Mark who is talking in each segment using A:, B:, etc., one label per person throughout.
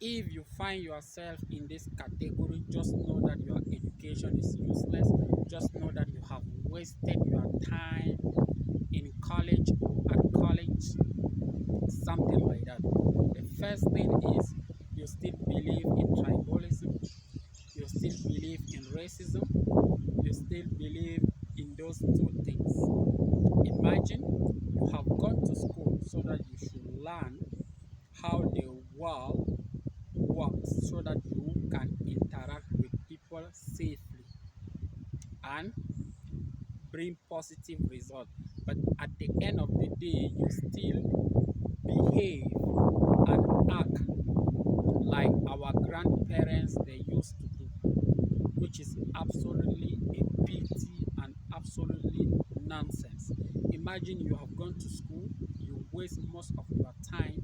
A: If you find yourself in this category, just know that your education is useless. Just know that you have wasted your time in college or at college, something like that. The first thing is you still believe in tribalism, you still believe in racism, you still believe in those two things. Imagine you have gone to school so that you should learn how the world works so that you can interact with people safely and bring positive results. But at the end of the day, you still behave and act like our grandparents they used to do, which is absolutely a pity and absolutely nonsense. Imagine you have gone to school, you waste most of your time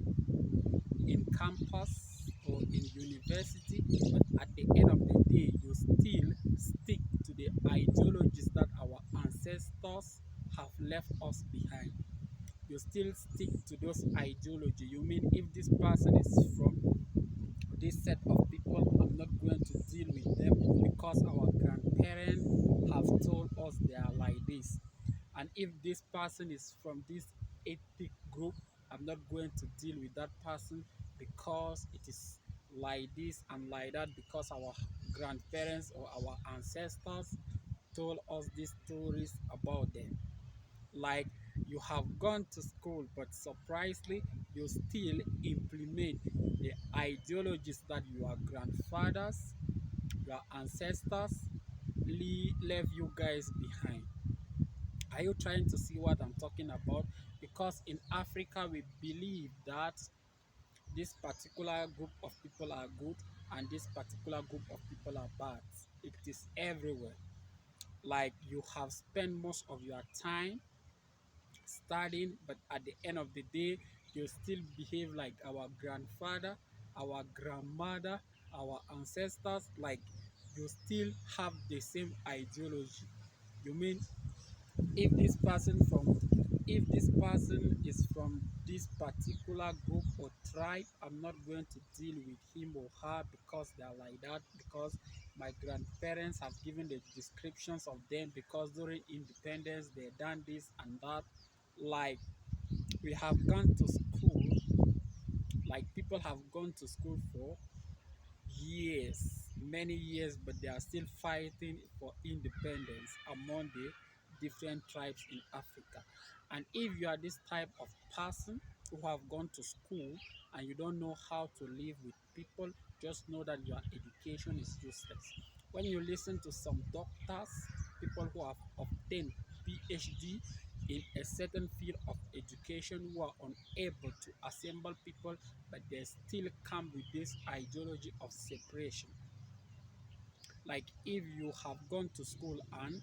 A: in campus or in university, but at the end of the day, you still stick to the ideologies that our ancestors have left us behind. You still stick to those ideology. You mean if this person is from this set of people, I'm not going to deal with them because our grandparents have told us they are like this. And if this person is from this ethnic group, I'm not going to deal with that person because it is like this and like that because our grandparents or our ancestors told us these stories about them. Like you have gone to school, but surprisingly, you still implement the ideologies that your grandfathers, your ancestors left you guys behind. Are you trying to see what I'm talking about? Because in Africa, we believe that this particular group of people are good and this particular group of people are bad. It is everywhere. Like you have spent most of your time studying, but at the end of the day, you still behave like our grandfather, our grandmother, our ancestors, like you still have the same ideology. You mean if this person from if this person is from this particular group or tribe, I'm not going to deal with him or her because they are like that, because my grandparents have given the descriptions of them because during independence they done this and that. Like we have gone to school, like people have gone to school for years, many years, but they are still fighting for independence among the different tribes in Africa. And if you are this type of person who have gone to school and you don't know how to live with people, just know that your education is useless. When you listen to some doctors, people who have obtained PhD in a certain field of education who are unable to assemble people, but they still come with this ideology of separation. Like if you have gone to school and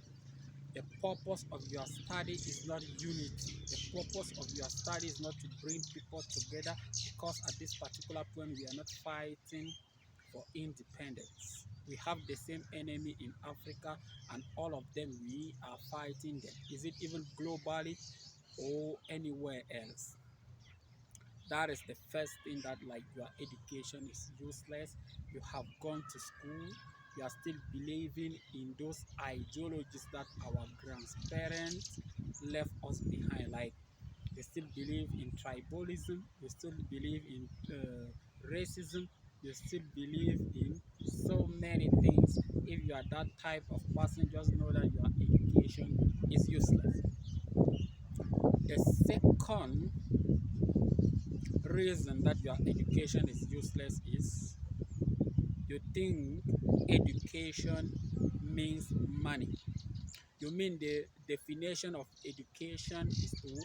A: the purpose of your study is not unity, the purpose of your study is not to bring people together, because at this particular point we are not fighting for independence. We have the same enemy in Africa, and all of them we are fighting them. Is it even globally or anywhere else? That is the first thing, that like your education is useless. You have gone to school, you are still believing in those ideologies that our grandparents left us behind. Like they still believe in tribalism, you still believe in racism, you still believe in so many things. If you are that type of person, just know that your education is useless. The second reason that your education is useless is you think education means money. You mean the definition of education is to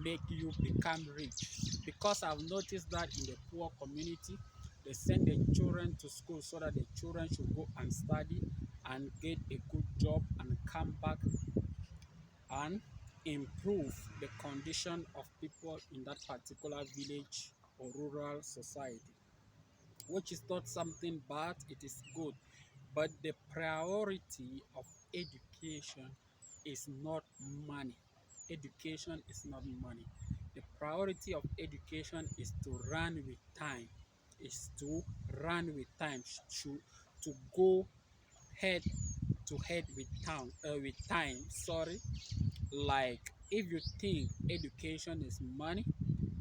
A: make you become rich. Because I've noticed that in the poor community, they send their children to school so that the children should go and study and get a good job and come back and improve the condition of people in that particular village or rural society, which is not something bad, it is good. But the priority of education is not money. Education is not money. The priority of education is to run with time. is to run with time, to go head to head with time. Sorry, like if you think education is money,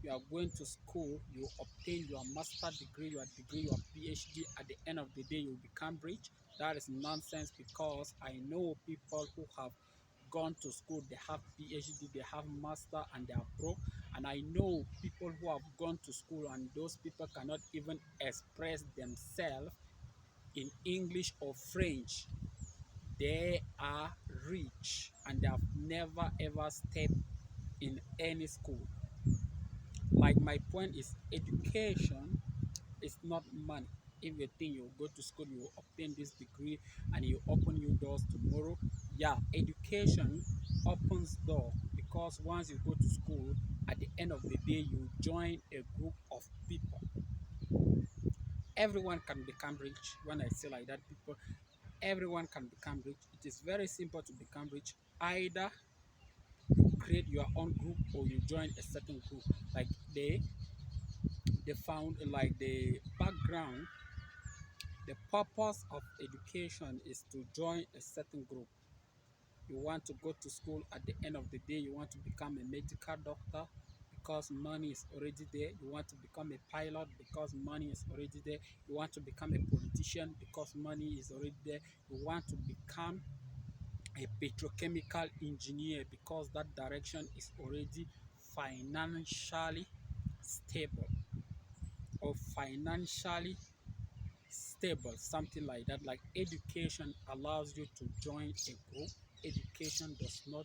A: you are going to school, you obtain your master degree, your PhD. At the end of the day, you become rich. That is nonsense, because I know people who have gone to school, they have PhD, they have master, and they are broke. And I know people who have gone to school, and those people cannot even express themselves in English or French. They are rich and they have never ever stepped in any school. Like, my point is, education is not money. If you think you go to school, you will obtain this degree and you open your doors tomorrow. Yeah, education opens door, because once you go to school, at the end of the day, you join a group of people. Everyone can become rich. When I say like that, people, everyone can become rich. It is very simple to become rich. Either you create your own group or you join a certain group. Like, they found, like, the background, the purpose of education is to join a certain group. You want to go to school, at the end of the day, you want to become a medical doctor because money is already there. You want to become a pilot because money is already there. You want to become a politician because money is already there. You want to become a petrochemical engineer because that direction is already financially stable, or financially stable, something like that. Like, education allows you to join a group. Education does not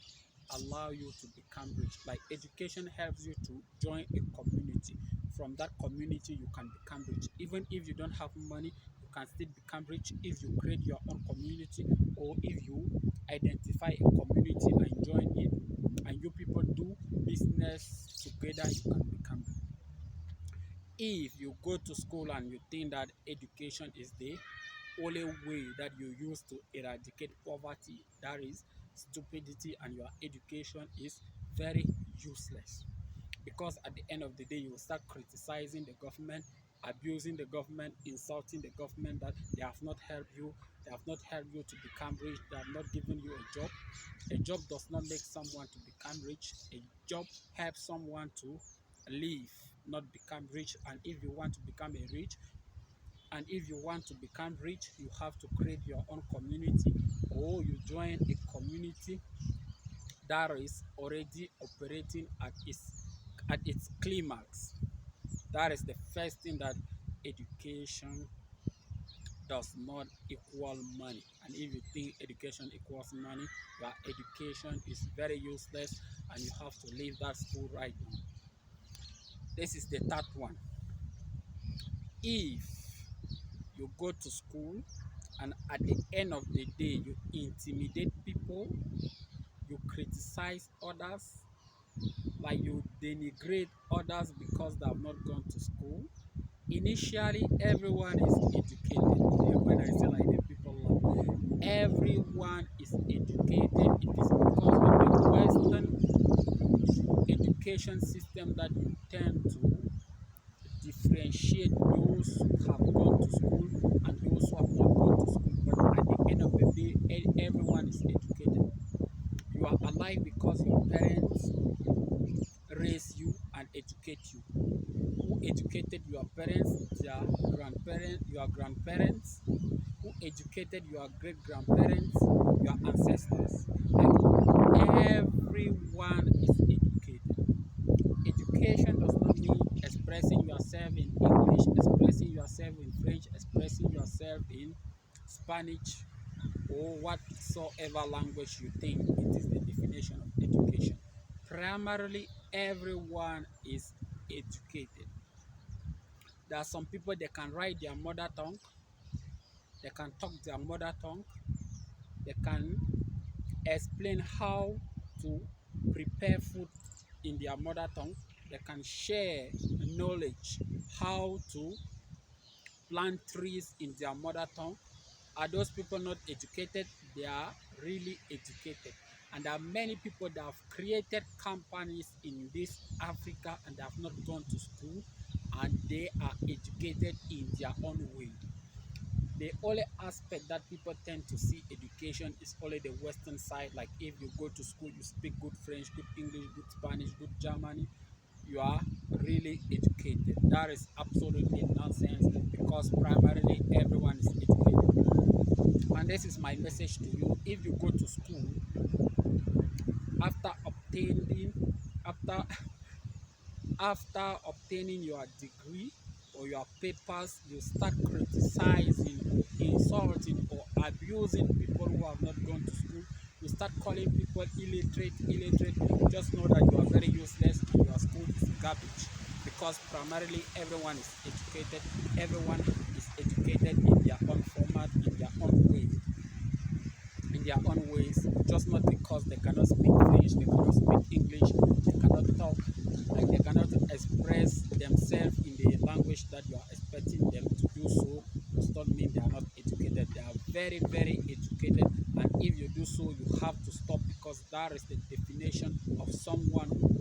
A: allow you to become rich. Like, education helps you to join a community. From that community, you can become rich. Even if you don't have money, you can still become rich if you create your own community, or if you identify a community and join it, and you people do business together, you can become rich. If you go to school and you think that education is the only way that you use to eradicate poverty, that is stupidity, and your education is very useless. Because at the end of the day, you will start criticizing the government, abusing the government, insulting the government, that they have not helped you, they have not helped you to become rich, they have not given you a job. A job does not make someone to become rich. A job helps someone to live, not become rich. And if you want to become a rich, and if you want to become rich, you have to create your own community, or you join a community that is already operating at its climax. That is the first thing, that education does not equal money. And if you think education equals money, your education is very useless, and you have to leave that school right now. This is the third one. If you go to school and at the end of the day you intimidate people, you criticize others, like you denigrate others because they have not gone to school. Initially, everyone is educated. When I say like the people laugh, everyone is educated. It is because of the Western education system that you tend to differentiate those who have gone to school and those who have not gone to school. But at the end of the day, everyone is educated. You are alive because your parents raise you and educate you. Who educated your parents, their grandparents, your grandparents? Who educated your great grandparents, your ancestors? Like, everyone is educated. Education does not mean expressing yourself in English, expressing yourself in French, expressing yourself in Spanish, or whatsoever language you think it is the definition of education. Primarily, everyone is educated. There are some people, they can write their mother tongue, they can talk their mother tongue, they can explain how to prepare food in their mother tongue, they can share knowledge how to plant trees in their mother tongue. Are those people not educated? They are really educated. And there are many people that have created companies in this Africa and they have not gone to school. and they are educated in their own way. The only aspect that people tend to see education is only the Western side. Like if you go to school, you speak good French, good English, good Spanish, good Germany, you are really educated. That is absolutely nonsense because primarily everyone is educated. And this is my message to you. If you go to school after obtaining after after obtaining your degree or your papers, you start criticizing or insulting or abusing people who have not gone to school. You start calling people illiterate. Just know that you are very useless and your school is garbage because primarily everyone is educated. Everyone is educated in their own format, in their own ways, just not because they cannot speak French, they cannot speak English, they cannot talk, like they cannot express themselves in the language that you are expecting them to do so, does not mean they are not educated. They are very, very educated, and if you do so, you have to stop because that is the definition of someone who